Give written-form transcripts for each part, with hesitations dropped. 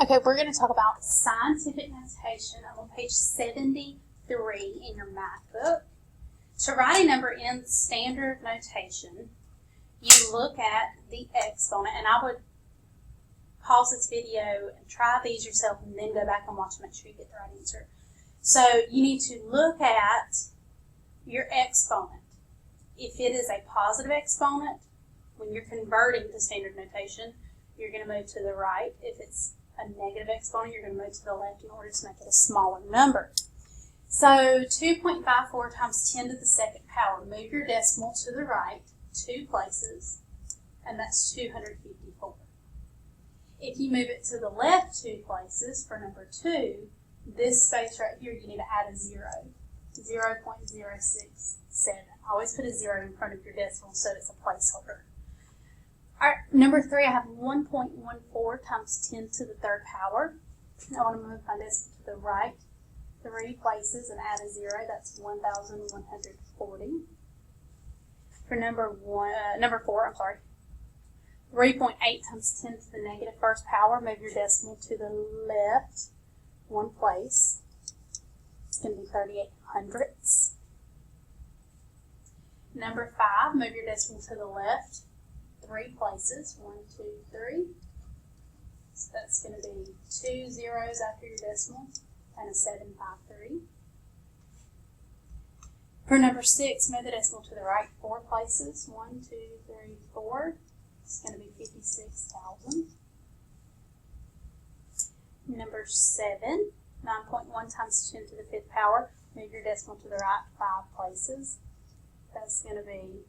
Okay, we're going to talk about scientific notation. I'm on page 73 in your math book. To write a number in standard notation, you look at the exponent, and I would pause this video and try these yourself and then go back and watch to make sure you get the right answer. So you need to look at your exponent. If it is a positive exponent, when you're converting to standard notation, you're going to move to the right. If it's a negative exponent, you're going to move to the left in order to make it a smaller number. So 2.54 times 10 to the second power. Move your decimal to the right 2 places, and that's 254. If you move it to the left 2 places for number 2, this space right here, you need to add a 0. 0.067. Always put a 0 in front of your decimal so it's a placeholder. All right, number 3, I have 1.14 times 10 to the third power. I want to move my decimal to the right 3 places and add a 0. That's 1,140. For number 4, 3.8 times 10 to the negative first power. Move your decimal to the left 1 place. It's going to be 38 hundredths. Number 5, move your decimal to the left 3 places. 1, 2, 3. So that's going to be 2 zeros after your decimal and a 753. For number 6, move the decimal to the right 4 places. 1, 2, 3, 4. It's going to be 56,000. Number 7, 9.1 times 10 to the 5th power. Move your decimal to the right 5 places. That's going to be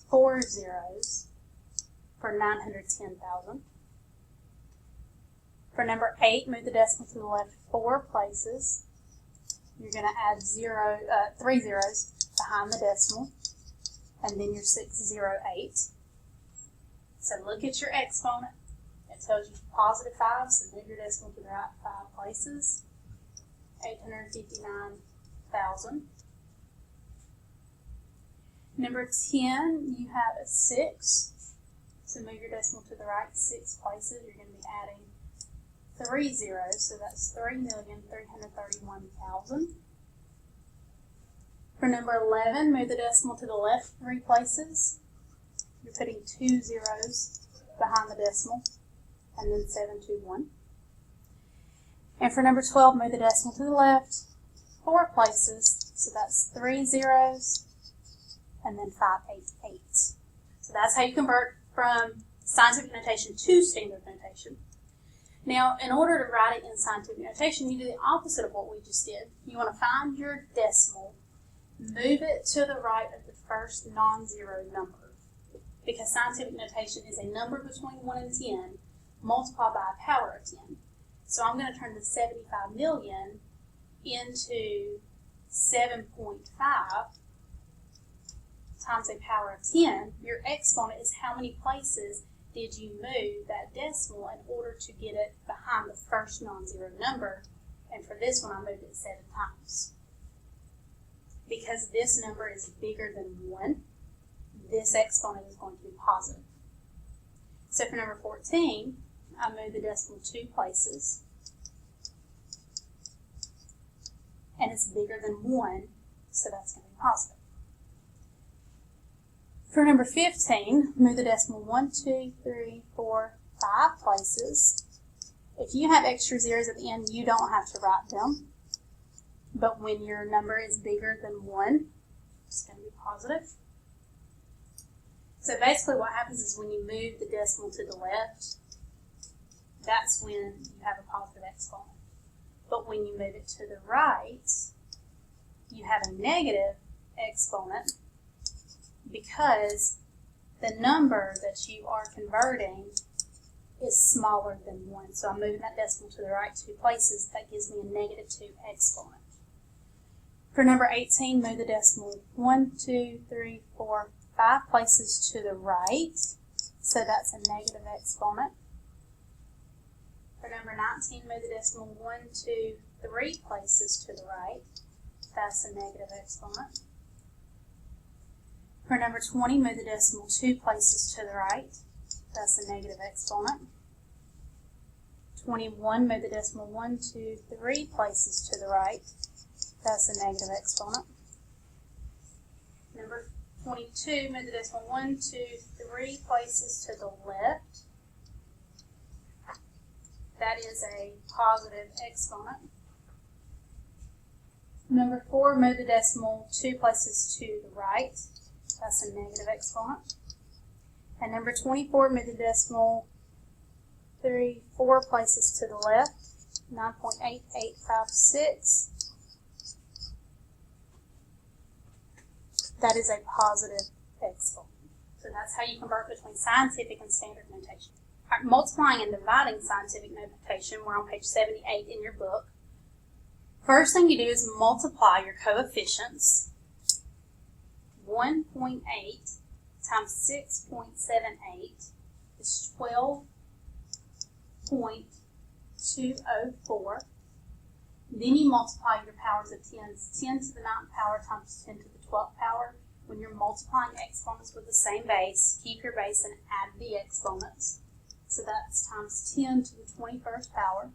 4 zeros for 910,000. For number 8, move the decimal to the left 4 places. You're going to add 3 zeros behind the decimal, and then your 608. So look at your exponent. It tells you positive 5, so move your decimal to the right 5 places. 859,000. Number 10, you have a 6. So move your decimal to the right 6 places. You're going to be adding 3 zeros, so that's 3,331,000. For number 11, move the decimal to the left 3 places. You're putting 2 zeros behind the decimal, and then 721. And for number 12, move the decimal to the left 4 places, so that's 3 zeros, and then 588. So that's how you convert from scientific notation to standard notation. Now, in order to write it in scientific notation, you do the opposite of what we just did. You want to find your decimal, move it to the right of the first non-zero number, because scientific notation is a number between 1 and 10 multiplied by a power of 10. So I'm going to turn the 75 million into 7.5 times a power of 10. Your exponent is how many places did you move that decimal in order to get it behind the first non-zero number. And for this one, I moved it 7 times. Because this number is bigger than 1, this exponent is going to be positive. So for number 14, I moved the decimal 2 places. And it's bigger than 1, so that's going to be positive. For number 15, move the decimal 1, 2, 3, 4, 5 places. If you have extra zeros at the end, you don't have to write them. But when your number is bigger than 1, it's going to be positive. So basically what happens is when you move the decimal to the left, that's when you have a positive exponent. But when you move it to the right, you have a negative exponent because the number that you are converting is smaller than 1. So I'm moving that decimal to the right 2 places. That gives me a negative 2 exponent. For number 18, move the decimal 1, 2, 3, 4, 5 places to the right. So that's a negative exponent. For number 19, move the decimal 1, 2, 3 places to the right. That's a negative exponent. For number 20, move the decimal 2 places to the right. That's a negative exponent. 21, move the decimal 1, 2, 3 places to the right. That's a negative exponent. Number 22, move the decimal 1, 2, 3 places to the left. That is a positive exponent. Number 4, move the decimal 2 places to the right. That's a negative exponent. And number 24, move the decimal 4 places to the left. 9.8856. That is a positive exponent. So that's how you convert between scientific and standard notation. All right, multiplying and dividing scientific notation, we're on page 78 in your book. First thing you do is multiply your coefficients. 1.8 times 6.78 is 12.204. Then you multiply your powers of 10s. 10 to the 9th power times 10 to the 12th power. When you're multiplying exponents with the same base, keep your base and add the exponents. So that's times 10 to the 21st power.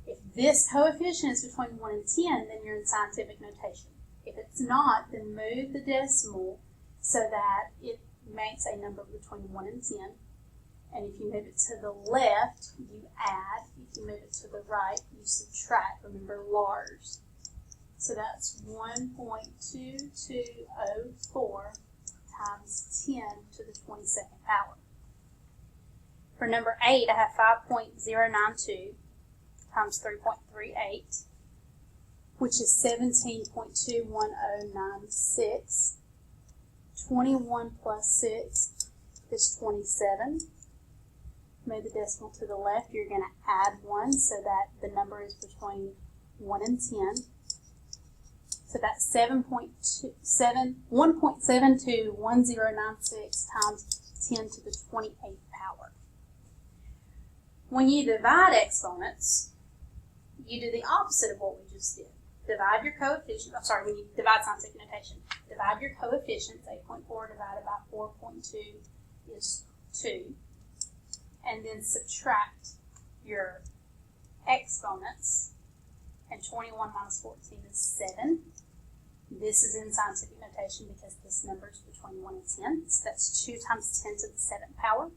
If this coefficient is between 1 and 10, then you're in scientific notation. If it's not, then move the decimal so that it makes a number between 1 and 10. And if you move it to the left, you add. If you move it to the right, you subtract. Remember, LARS. So that's 1.2204 times 10 to the 22nd power. For number 8, I have 5.092 times 3.38, which is 17.21096. 21 plus 6 is 27. Move the decimal to the left. You're going to add 1 so that the number is between 1 and 10. So that's 1.721096 times 10 to the 28th power. When you divide exponents, you do the opposite of what we just did. Divide your coefficient, when you divide scientific notation, divide your coefficients. 8.4 divided by 4.2 is 2. And then subtract your exponents. And 21 minus 14 is 7. This is in scientific notation because this number is between 1 and 10. So that's 2 times 10 to the 7th power.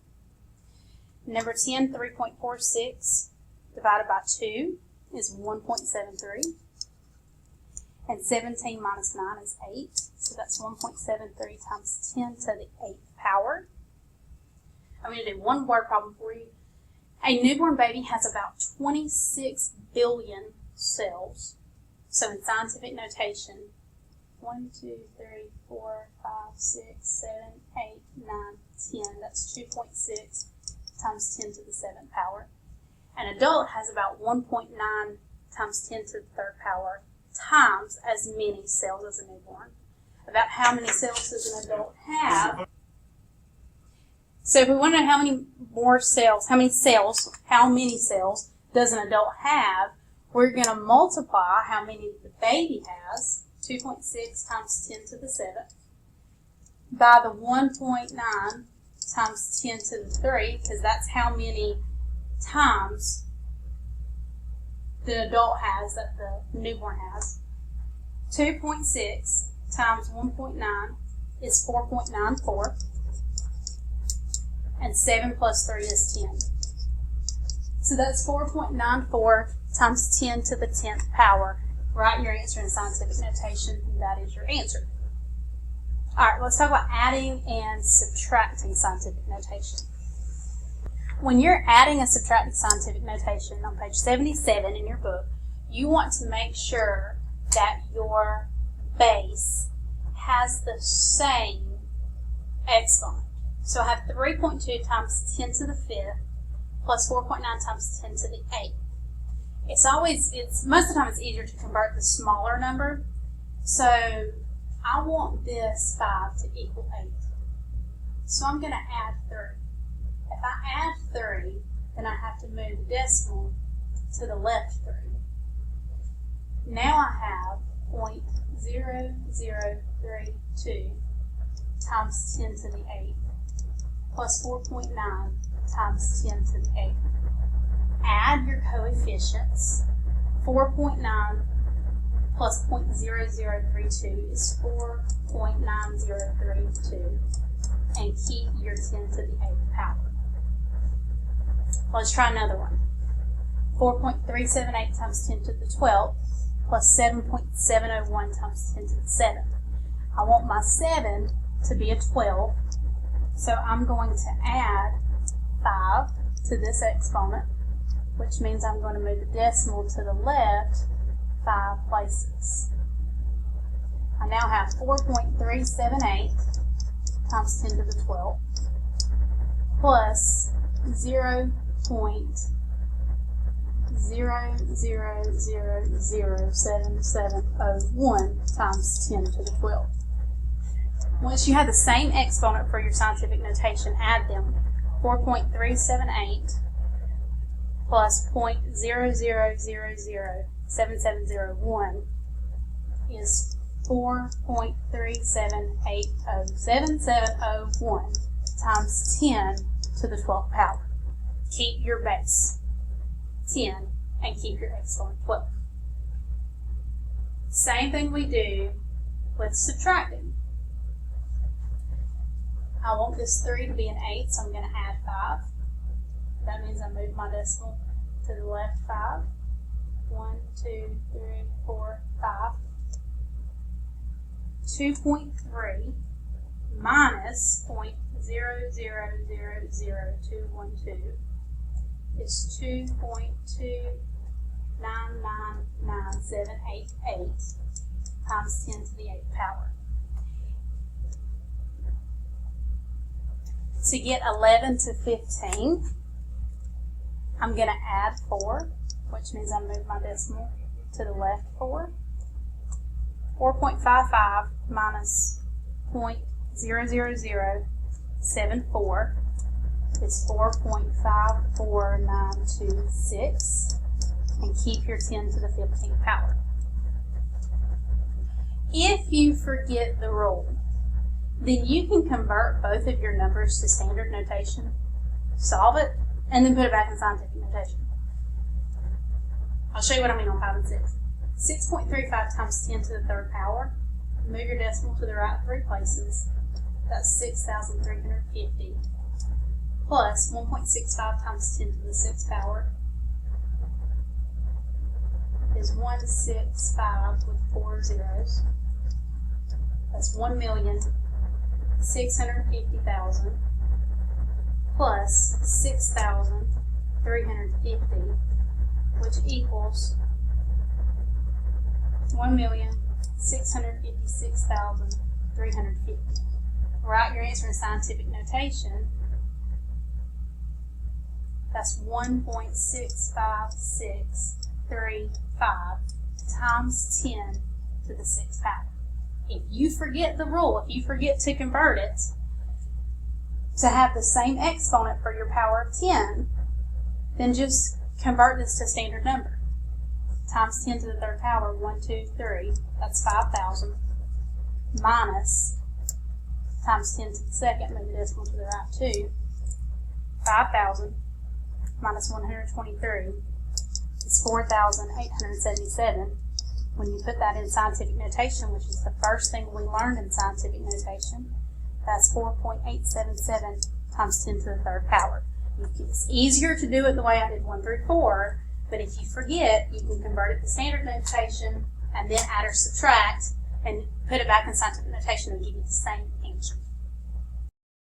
Number 10, 3.46 divided by 2 is 1.73. And 17 minus 9 is 8. So that's 1.73 times 10 to the 8th power. I'm going to do one word problem for you. A newborn baby has about 26 billion cells. So in scientific notation, 1, 2, 3, 4, 5, 6, 7, 8, 9, 10. That's 2.6 times 10 to the 7th power. An adult has about 1.9 times 10 to the 3rd power times as many cells as a newborn. About how many cells does an adult have? So if we want to know how many cells does an adult have, we're going to multiply how many the baby has, 2.6 times 10 to the 7th, by the 1.9 times 10 to the 3, because that's how many times the adult has that the newborn has. 2.6 times 1.9 is 4.94. And 7 plus 3 is 10. So that's 4.94 times 10 to the 10th power. Write your answer in scientific notation, and that is your answer. All right, let's talk about adding and subtracting scientific notation. When you're adding and subtracting scientific notation on page 77 in your book, you want to make sure that your base has the same exponent. So I have 3.2 times 10 to the 5th plus 4.9 times 10 to the 8th. Most of the time it's easier to convert the smaller number. So I want this 5 to equal 8. So I'm going to add 3. If I add 3, then I have to move the decimal to the left 3. Now I have 0.0032 times 10 to the 8th plus 4.9 times 10 to the 8th. add your coefficients. 4.9 plus 0.0032 is 4.9032, and keep your 10 to the 8th power. Let's try another one. 4.378 times 10 to the 12th plus 7.701 times 10 to the 7th. I want my 7 to be a 12, so I'm going to add 5 to this exponent, which means I'm going to move the decimal to the left 5 places. I now have 4.378 times 10 to the 12th plus 0.00007701 times 10 to the 12th. Once you have the same exponent for your scientific notation, add them. 4.378 plus 0.00007701 is 4.378077701 times 10 to the 12th power. Keep your base 10 and keep your exponent 12. Same thing we do with subtracting. I want this 3 to be an 8, so I'm going to add 5. That means I move my decimal to the left 5. 1, 2, 3, 4, 5. 2.3 minus 0.0000212 is 2.2999788 times 10 to the 8th power. To get 11 to 15, I'm going to add 4, which means I move my decimal to the left 4. 4.55 minus 0.00074 is 4.54926, and keep your 10 to the 15th power. If you forget the rule, then you can convert both of your numbers to standard notation, solve it, and then put it back in scientific notation. I'll show you what I mean on 5 and 6. 6.35 times 10 to the 3rd power. Move your decimal to the right 3 places. That's 6,350. Plus 1.65 times 10 to the 6th power is 165 with 4 zeros. That's 1,650,000 plus 6,350, which equals 1,656,350. Write your answer in scientific notation. That's 1.65635 times 10 to the 6th power. If you forget the rule, if you forget to convert it to have the same exponent for your power of 10, then just convert this to standard number. Times 10 to the 3rd power, 1, 2, 3, that's 5,000, minus times 10 to the 2nd, move the decimal to the right 2, 5,000 minus 123 is 4,877. When you put that in scientific notation, which is the first thing we learned in scientific notation, that's 4.877 times 10 to the 3rd power. It's easier to do it the way I did 1 through 4, but if you forget, you can convert it to standard notation and then add or subtract and put it back in scientific notation and give you the same answer.